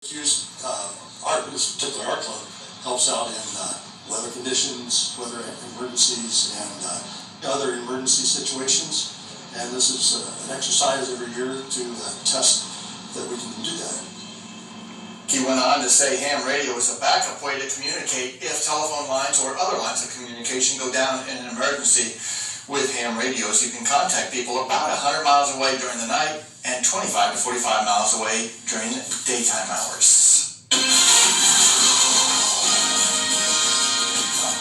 This particular art club helps out in weather conditions, weather emergencies, and other emergency situations. And this is an exercise every year to test that we can do that. He went on to say ham radio is a backup way to communicate if telephone lines or other lines of communication go down in an emergency. With ham radios, you can contact people about 100 miles away during the night and 25 to 45 miles away during daytime hours. I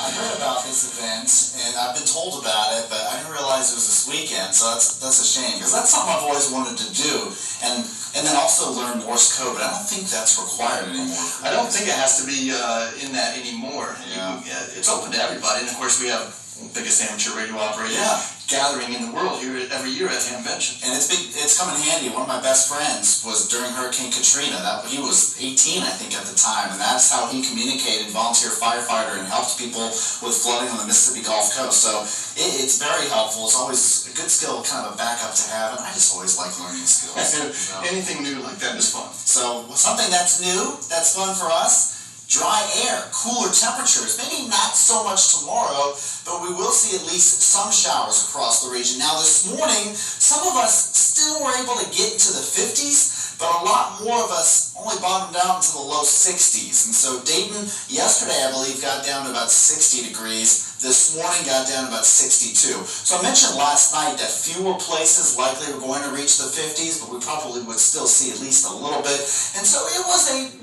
heard about this event, and I've been told about it, but I didn't realize it was this weekend, so that's a shame, because that's something I've always wanted to do, and then also learn Morse code, but I don't think that's required anymore. I don't think it has to be in that anymore. Yeah. It's open to everybody, and of course we have the biggest amateur radio operator gathering in the world here every year at the convention. And it's come in handy. One of my best friends was during Hurricane Katrina. He was 18, I think, at the time, and that's how he communicated, volunteer firefighter, and helped people with flooding on the Mississippi Gulf Coast. So it's very helpful. It's always a good skill, kind of a backup to have, and I just always like learning skills. Anything new like that is fun. So something that's new, that's fun for us. Dry air, cooler temperatures, maybe not so much tomorrow, but we will see at least some showers across the region. Now this morning, some of us still were able to get into the 50s, but a lot more of us only bottomed out into the low 60s. And so Dayton, yesterday I believe, got down to about 60 degrees. This morning got down to about 62. So I mentioned last night that fewer places likely were going to reach the 50s, but we probably would still see at least a little bit. And so it was a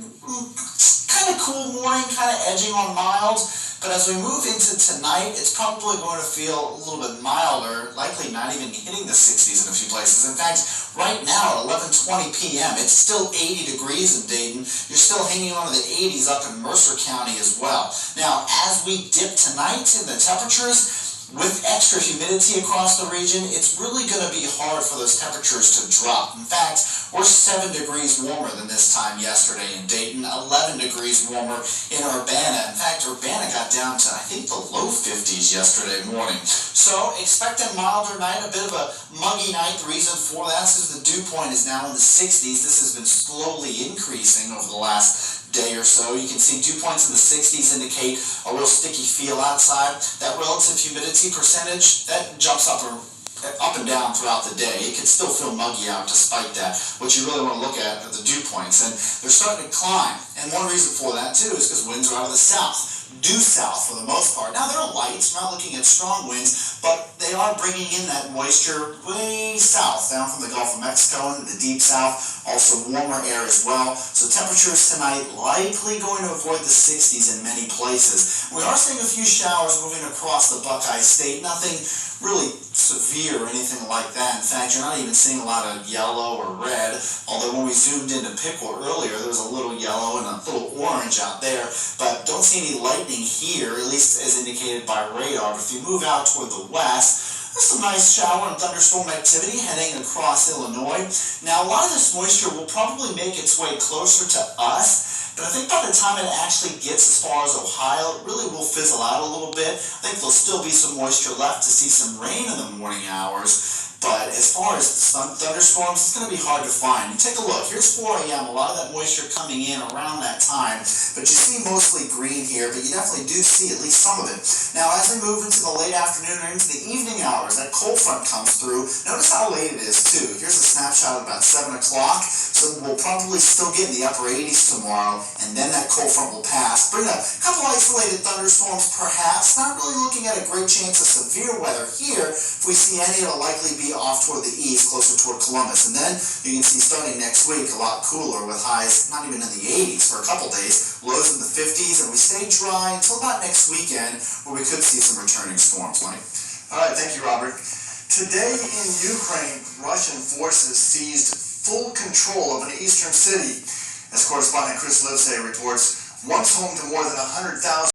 kind of cool morning, kind of edging on mild, but as we move into tonight, it's probably going to feel a little bit milder, likely not even hitting the 60s in a few places. In fact, right now at 11:20 p.m., it's still 80 degrees in Dayton. You're still hanging on to the 80s up in Mercer County as well. Now, as we dip tonight in the temperatures, with extra humidity across the region, it's really going to be hard for those temperatures to drop. In fact, we're 7 degrees warmer than this time yesterday in Dayton, 11 degrees warmer in Urbana. In fact, Urbana got down to, I think, the low 50s yesterday morning. So expect a milder night, a bit of a muggy night. The reason for that is the dew point is now in the 60s. This has been slowly increasing over the last day or so. You can see dew points in the 60s indicate a real sticky feel outside. That relative humidity percentage, that jumps up and down throughout the day. It can still feel muggy out despite that. What you really want to look at are the dew points, and they're starting to climb. And one reason for that too is because winds are out of the south. Due south for the most part. Now they're light, we're not looking at strong winds, but they are bringing in that moisture way south, down from the Gulf of Mexico into the deep south, also warmer air as well. So temperatures tonight likely going to avoid the 60s in many places. We are seeing a few showers moving across the Buckeye State, nothing really severe or anything like that. In fact, you're not even seeing a lot of yellow or red, although when we zoomed into Pickle earlier, there was a little yellow and a little orange out there, but don't see any lightning here, at least as indicated by radar. But if you move out toward the west, there's some nice shower and thunderstorm activity heading across Illinois. Now, a lot of this moisture will probably make its way closer to us, but I think by the time it actually gets as far as Ohio, it really will fizzle out a little bit. I think there'll still be some moisture left to see some rain in the morning hours. But as far as thunderstorms, it's going to be hard to find. You take a look. Here's 4 a.m. A lot of that moisture coming in around that time. But you see mostly green here, but you definitely do see at least some of it. Now, as we move into the late afternoon or into the evening hours, that cold front comes through. Notice how late it is, too. Here's a snapshot at about 7 o'clock. So we'll probably still get in the upper 80s tomorrow, and then that cold front will pass. Bring a couple isolated thunderstorms, perhaps. Not really looking at a great chance of severe weather here. If we see any, it'll likely be off toward the east, closer toward Columbus. And then you can see starting next week a lot cooler with highs not even in the 80s for a couple days, lows in the 50s, and we stay dry until about next weekend where we could see some returning storms, Mike. All right, thank you, Robert. Today in Ukraine, Russian forces seized full control of an eastern city. As correspondent Chris Livesay reports, once home to more than 100,000